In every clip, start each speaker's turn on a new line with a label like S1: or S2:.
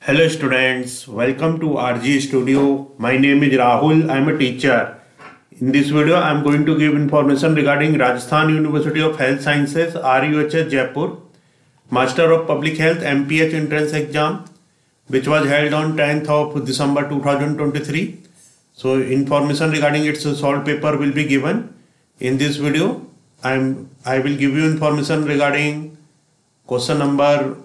S1: Hello students, welcome to RG Studio. My name is Rahul. I am a teacher. In this video, I am going to give information regarding Rajasthan University of Health Sciences RUHS Jaipur Master of Public Health MPH entrance exam, which was held on 10th of December 2023. So information regarding its solved paper will be given in this video. I will give you information regarding question number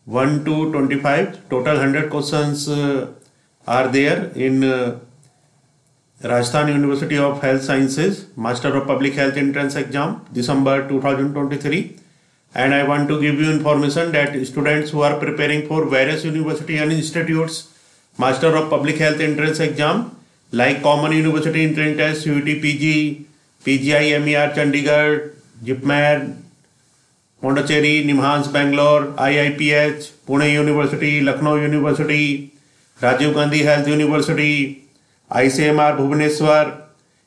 S1: 1 to 25. Total 100 questions are there in Rajasthan University of Health Sciences Master of Public Health entrance exam December 2023. And I want to give you information that students who are preparing for various university and institutes Master of Public Health entrance exam like Common University Entrance Test, CUET PG, PGI MER Chandigarh, JIPMER Pondicherry, NIMHANS Bangalore, IIPH, Pune University, Lucknow University, Rajiv Gandhi Health University, ICMR Bhubaneswar,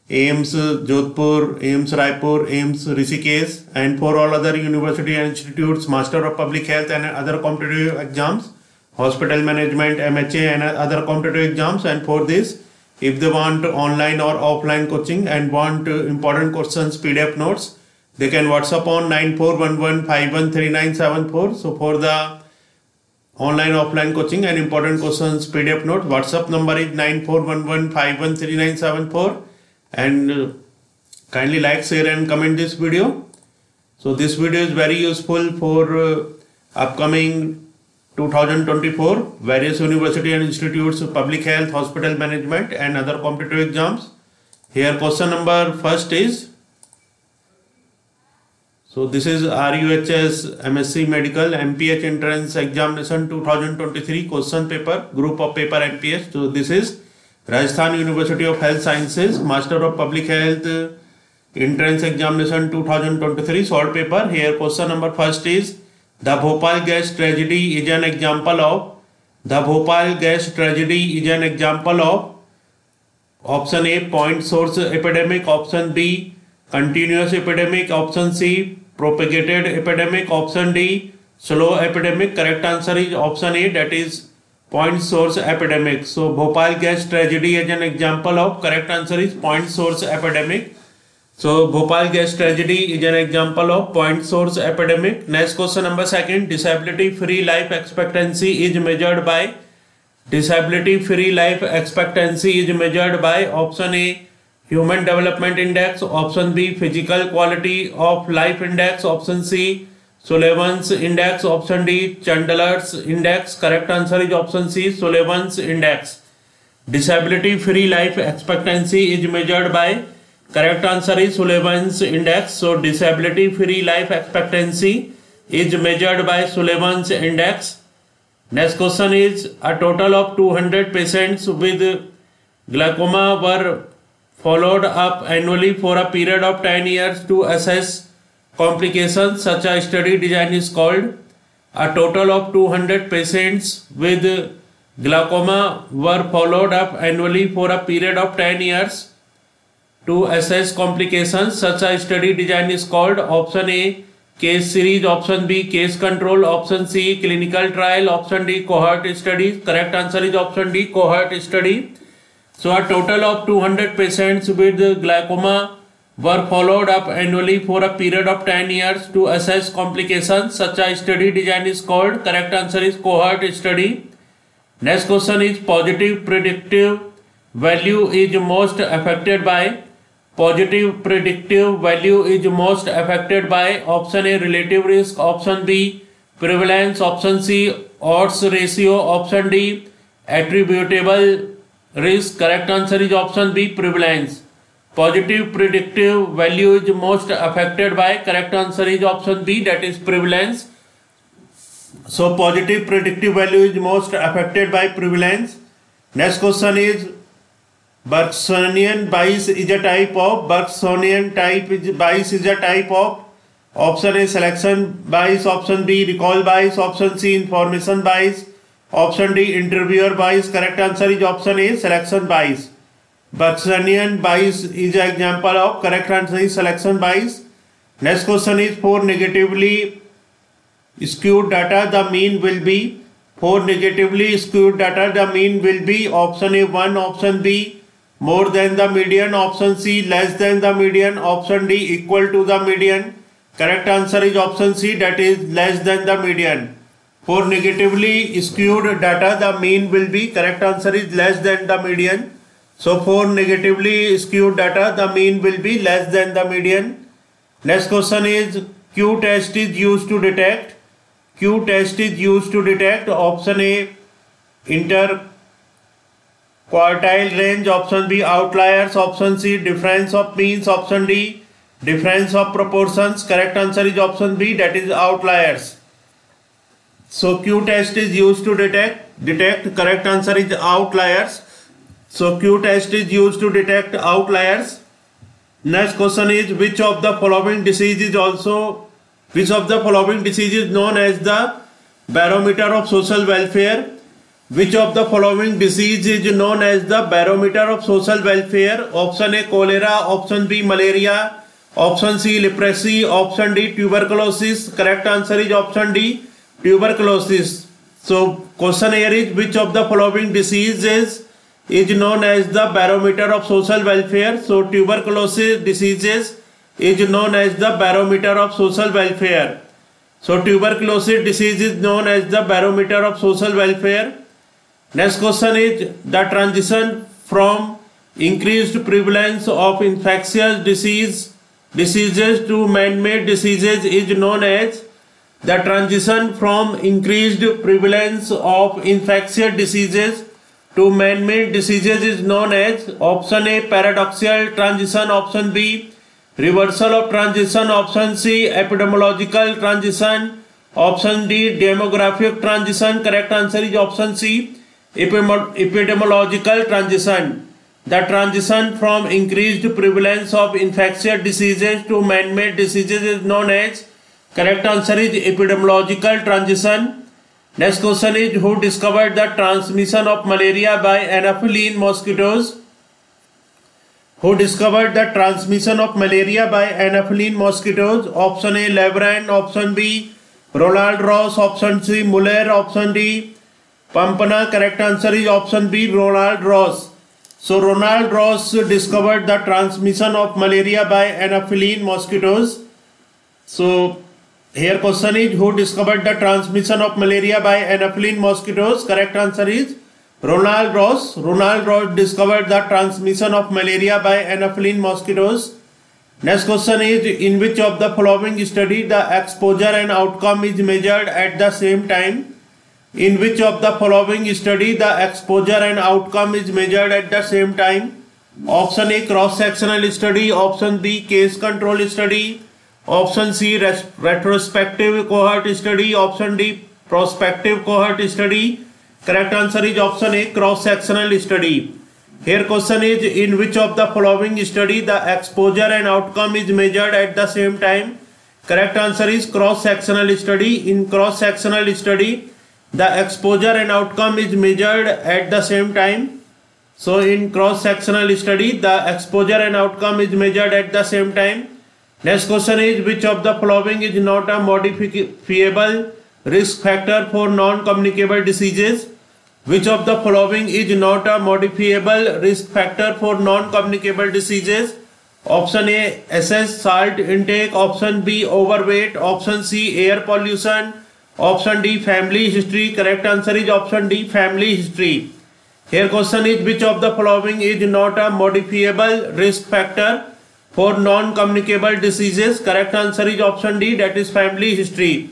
S1: AIIMS Jodhpur, AIIMS Raipur, AIIMS Rishikesh, and for all other university and institutes Master of Public Health and other competitive exams, Hospital Management, MHA and other competitive exams. And for this, if they want online or offline coaching and want important questions PDF notes, they can WhatsApp on 9411513974. So for the online offline coaching and important questions PDF note, WhatsApp number is 9411513974. And kindly like, share and comment this video. So this video is very useful for upcoming 2024 various university and institutes of public health, hospital management and other competitive exams. Here question number first is, so this is RUHS MSc Medical MPH entrance examination 2023 question paper, group of paper MPH. So this is Rajasthan University of Health Sciences Master of Public Health entrance examination 2023 solved paper. Here question number first is, the Bhopal gas tragedy is an example of, option A, point source epidemic, option B, continuous epidemic, option C, propagated epidemic, option D, slow epidemic. Correct answer is option A, that is point source epidemic. So Bhopal gas tragedy is an example of, correct answer is point source epidemic. So Bhopal gas tragedy is an example of point source epidemic. Next question number second, disability free life expectancy is measured by, option A, Human Development Index, option B, Physical Quality of Life Index, option C, Sullivan's Index, option D, Chandler's Index. Correct answer is option C, Sullivan's Index. Disability free life expectancy is measured by, correct answer is Sullivan's Index. So disability free life expectancy is measured by Sullivan's Index. Next question is, a total of 200 patients with glaucoma were followed up annually for a period of 10 years to assess complications. Such a study design is called. A total of 200 patients with glaucoma were followed up annually for a period of 10 years to assess complications. Such a study design is called. Option A, case series, option B, case control, option C, clinical trial, option D, cohort study. Correct answer is option D, cohort study. So a total of 200 patients with glaucoma were followed up annually for a period of 10 years to assess complications. Such a study design is called. Correct answer is cohort study. Next question is, positive predictive value is most affected by, option A, relative risk, option B, prevalence, option C, odds ratio, option D, attributable risk. Correct answer is option B, prevalence. Positive predictive value is most affected by, correct answer is option B, that is prevalence. So positive predictive value is most affected by prevalence. Next question is, Bergsonian bias is a type of, option A, selection bias, option B, recall bias, option C, information bias, option D, interviewer bias. Correct answer is option A, selection bias. Bergsonian bias is an example of, correct answer is selection bias. Next question is, for negatively skewed data, the mean will be For negatively skewed data, the mean will be option A 1, option B more than the median, option C less than the median, option D equal to the median. Correct answer is option C, that is less than the median. For negatively skewed data, the mean will be, correct answer is less than the median. So for negatively skewed data, the mean will be less than the median. Next question is Q test is used to detect. Q test is used to detect option A interquartile range, option B outliers, option C difference of means, option D difference of proportions. Correct answer is option B, that is outliers. So Q test is used to detect. Correct answer is outliers. So Q test is used to detect outliers. Next question is which of the following disease is known as the barometer of social welfare? Which of the following disease is known as the barometer of social welfare? Option A cholera, option B malaria, option C leprosy, option D tuberculosis. Correct answer is option D tuberculosis. So question here is which of the following diseases is known as the barometer of social welfare? So tuberculosis diseases is known as the barometer of social welfare. So tuberculosis disease is known as the barometer of social welfare. Next question is the transition from increased prevalence of infectious diseases to man-made diseases is known as. The transition from increased prevalence of infectious diseases to man-made diseases is known as option A paradoxical transition, option B reversal of transition, option C epidemiological transition, option D demographic transition. Correct answer is option C epidemiological transition. The transition from increased prevalence of infectious diseases to man-made diseases is known as. Correct answer is epidemiological transition. Next question is who discovered the transmission of malaria by Anopheles mosquitoes? Who discovered the transmission of malaria by Anopheles mosquitoes? Option A Lebrun, option B Ronald Ross, option C Muller, option D Pampana. Correct answer is option B Ronald Ross. So Ronald Ross discovered the transmission of malaria by Anopheles mosquitoes. So here question is who discovered the transmission of malaria by Anopheles mosquitoes? Correct answer is Ronald Ross. Ronald Ross discovered the transmission of malaria by Anopheles mosquitoes. Next question is in which of the following study the exposure and outcome is measured at the same time? In which of the following study the exposure and outcome is measured at the same time? Option A cross-sectional study, option B case control study, option C retrospective cohort study, option D prospective cohort study. Correct answer is option A cross-sectional study. Here question is in which of the following study the exposure and outcome is measured at the same time? Correct answer is cross-sectional study. In cross-sectional study the exposure and outcome is measured at the same time. So in cross-sectional study the exposure and outcome is measured at the same time. Next question is which of the following is not a modifiable risk factor for non-communicable diseases? Which of the following is not a modifiable risk factor for non-communicable diseases? Option A excess salt intake, option B overweight, option C air pollution, option D family history. Correct answer is option D family history. Here question is which of the following is not a modifiable risk factor for non-communicable diseases? Correct answer is option D, that is family history.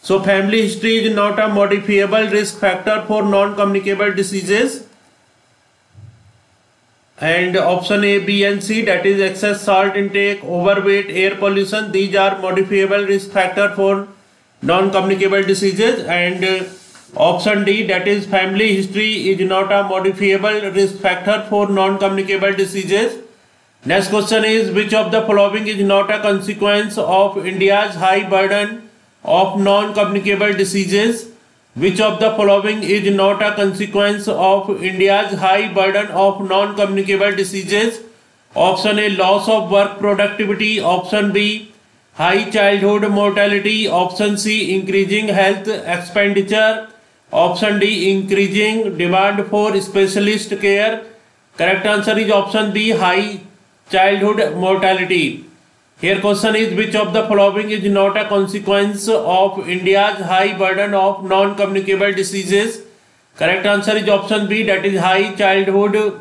S1: So family history is not a modifiable risk factor for non-communicable diseases. And option A, B and C, that is excess salt intake, overweight, air pollution, these are modifiable risk factor for non-communicable diseases. And option D, that is family history, is not a modifiable risk factor for non-communicable diseases. Next question is which of the following is not a consequence of India's high burden of non-communicable diseases? Which of the following is not a consequence of India's high burden of non-communicable diseases? Option A loss of work productivity, option B high childhood mortality, option C increasing health expenditure, Option D, increasing demand for specialist care. Correct answer is option B, high childhood mortality. Here question is, which of the following is not a consequence of India's high burden of non-communicable diseases? Correct answer is option B, that is high childhood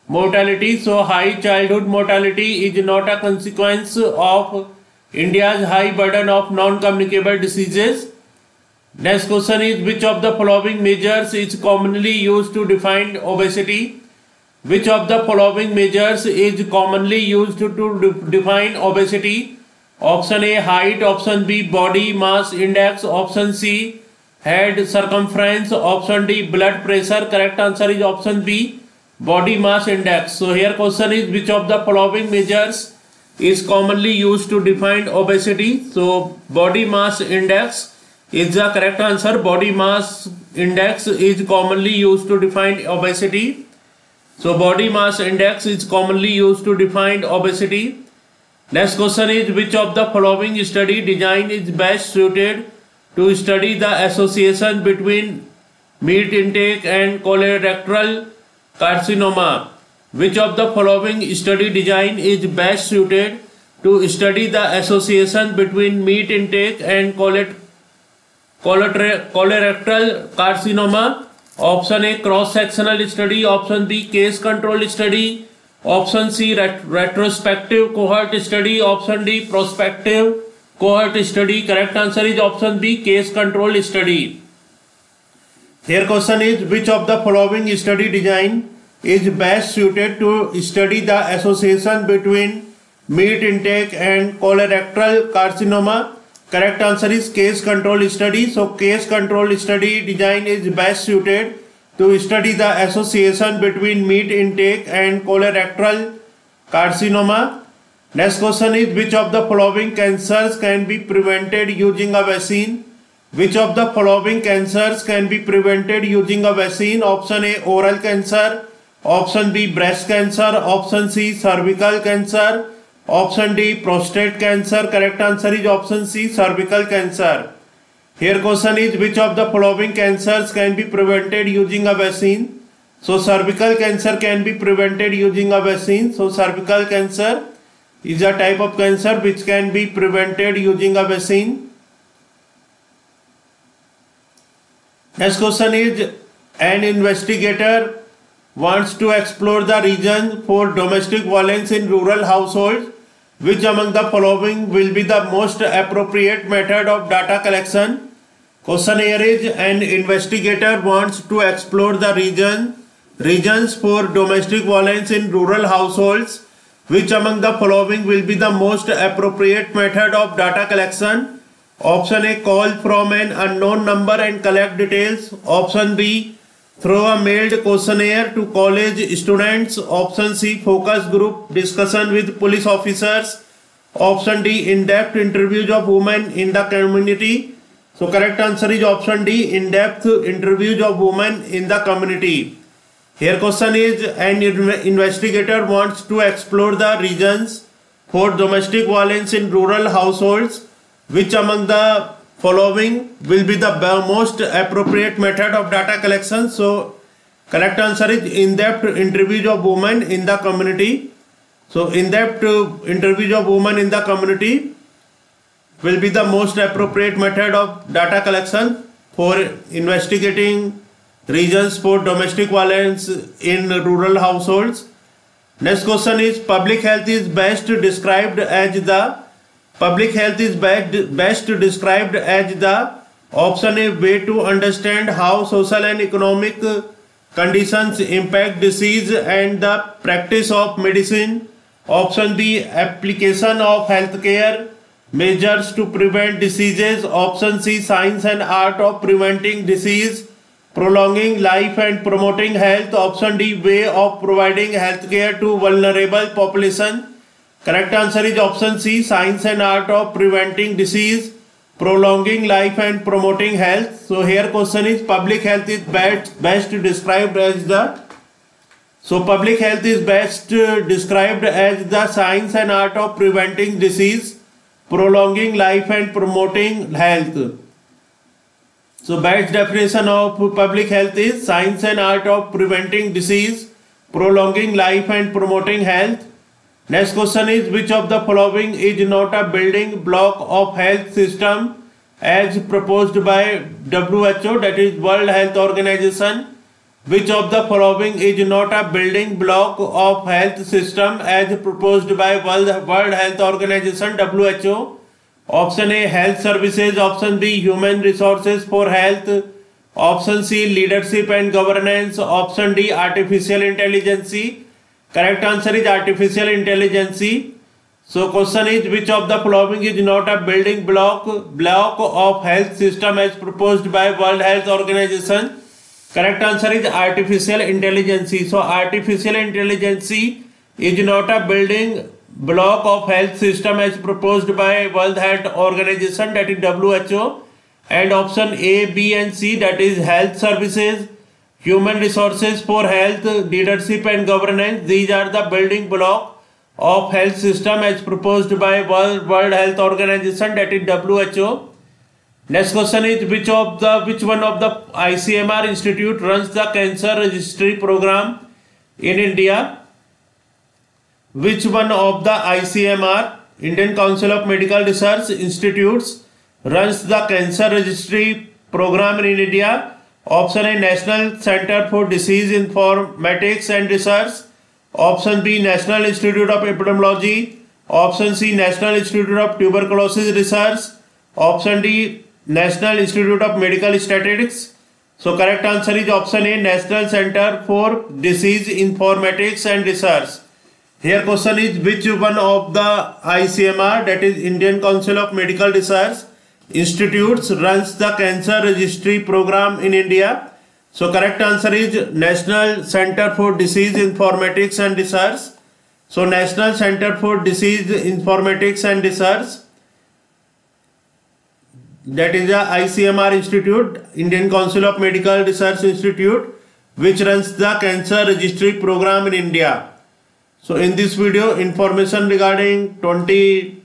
S1: mortality. So high childhood mortality is not a consequence of India's high burden of non-communicable diseases. Next question is, which of the following measures is commonly used to define obesity? Which of the following measures is commonly used to define obesity? Option A, height. Option B, body mass index. Option C, head circumference. Option D, blood pressure. Correct answer is option B, body mass index. So here question is, which of the following measures is commonly used to define obesity? So body mass index is the correct answer. Body mass index is commonly used to define obesity. So body mass index is commonly used to define obesity. Next question is, which of the following study design is best suited to study the association between meat intake and colorectal carcinoma? Which of the following study design is best suited to study the association between meat intake and colorectal carcinoma? Option A, cross-sectional study. Option B, case control study. Option C, retrospective cohort study. Option D, prospective cohort study. Correct answer is option B, case control study. Here question is, which of the following study design is best suited to study the association between meat intake and colorectal carcinoma? Correct answer is case control study. So case control study design is best suited to study the association between meat intake and colorectal carcinoma. Next question is, which of the following cancers can be prevented using a vaccine? Which of the following cancers can be prevented using a vaccine? Option A, oral cancer. Option B, breast cancer. Option C, cervical cancer. Option D, prostate cancer. Correct answer is option C, cervical cancer. Here question is, which of the following cancers can be prevented using a vaccine? So cervical cancer can be prevented using a vaccine. So cervical cancer is a type of cancer which can be prevented using a vaccine. Next question is, an investigator wants to explore the reason for domestic violence in rural households. Which among the following will be the most appropriate method of data collection? Question here is, an investigator wants to explore the reasons for domestic violence in rural households. Which among the following will be the most appropriate method of data collection? Option A, call from an unknown number and collect details. Option B, throw a mailed questionnaire to college students. Option C, focus group discussion with police officers. Option D, in-depth interviews of women in the community. So correct answer is option D, in-depth interviews of women in the community. Here question is, an investigator wants to explore the reasons for domestic violence in rural households. Which among the following will be the most appropriate method of data collection? So correct answer is in-depth interviews of women in the community. So in-depth interviews of women in the community will be the most appropriate method of data collection for investigating reasons for domestic violence in rural households. Next question is, public health is best described as the option A, way to understand how social and economic conditions impact disease and the practice of medicine. Option B, application of healthcare measures to prevent diseases. Option C, science and art of preventing disease, prolonging life and promoting health. Option D, way of providing healthcare to vulnerable population. Correct answer is option C, science and art of preventing disease, prolonging life and promoting health. So here question is, public health is best described as the science and art of preventing disease, prolonging life and promoting health. So best definition of public health is science and art of preventing disease, prolonging life and promoting health. Next question is which of the following is not a building block of health system as proposed by WHO, that is World Health Organization. Which of the following is not a building block of health system as proposed by World Health Organization WHO? Option A health services, option B human resources for health, option C leadership and governance, option D artificial intelligence. Correct answer is artificial intelligence. So question is which of the following is not a building block of health system as proposed by World Health Organization? Correct answer is artificial intelligence. So artificial intelligence is not a building block of health system as proposed by World Health Organization, that is WHO. And option A, B and C, that is health services, human resources for health, leadership and governance, these are the building block of health system as proposed by World Health Organization, that is WHO. Next question is which one of the ICMR institute runs the cancer registry program in India? Which one of the ICMR, Indian Council of Medical Research Institutes, runs the cancer registry program in India? Option A National Center for Disease Informatics and Research, option B National Institute of Epidemiology, option C National Institute of Tuberculosis Research, option D National Institute of Medical Statistics. So correct answer is option A National Center for Disease Informatics and Research. Here question is which one of the ICMR, that is Indian Council of Medical Research Institutes, runs the cancer registry program in India? So correct answer is National Center for Disease Informatics and Research. So National Center for Disease Informatics and Research, that is the ICMR Institute, Indian Council of Medical Research Institute, which runs the cancer registry program in India. So in this video, information regarding 20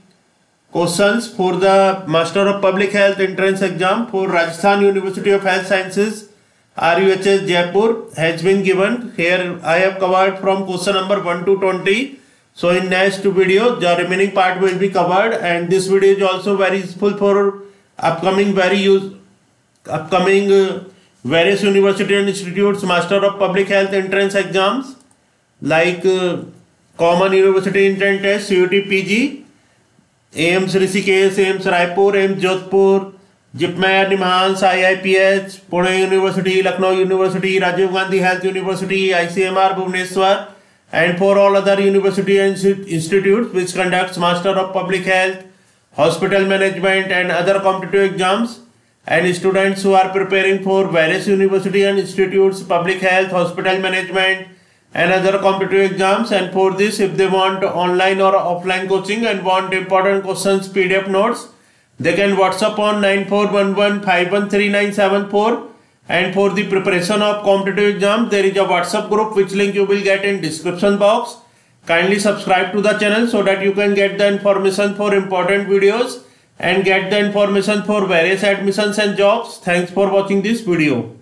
S1: questions for the Master of Public Health entrance exam for Rajasthan University of Health Sciences, RUHS Jaipur, has been given. Here I have covered from question number 1 to 20. So in next video, the remaining part will be covered, and this video is also very useful for upcoming various university and institutes Master of Public Health entrance exams like Common University Entrance Test, CUT PG, AIIMS Rishikesh, AIIMS Raipur, AIIMS Jodhpur, JIPMER Nimhans, IIPH, Pune University, Lucknow University, Rajiv Gandhi Health University, ICMR Bhubaneswar, and for all other university and institutes which conducts Master of Public Health, Hospital Management and other competitive exams, and students who are preparing for various university and institutes, Public Health, Hospital Management and other competitive exams. And for this, if they want online or offline coaching and want important questions PDF notes, they can WhatsApp on 9411513974. And for the preparation of competitive exam, there is a WhatsApp group which link you will get in description box. Kindly subscribe to the channel so that you can get the information for important videos and get the information for various admissions and jobs. Thanks for watching this video.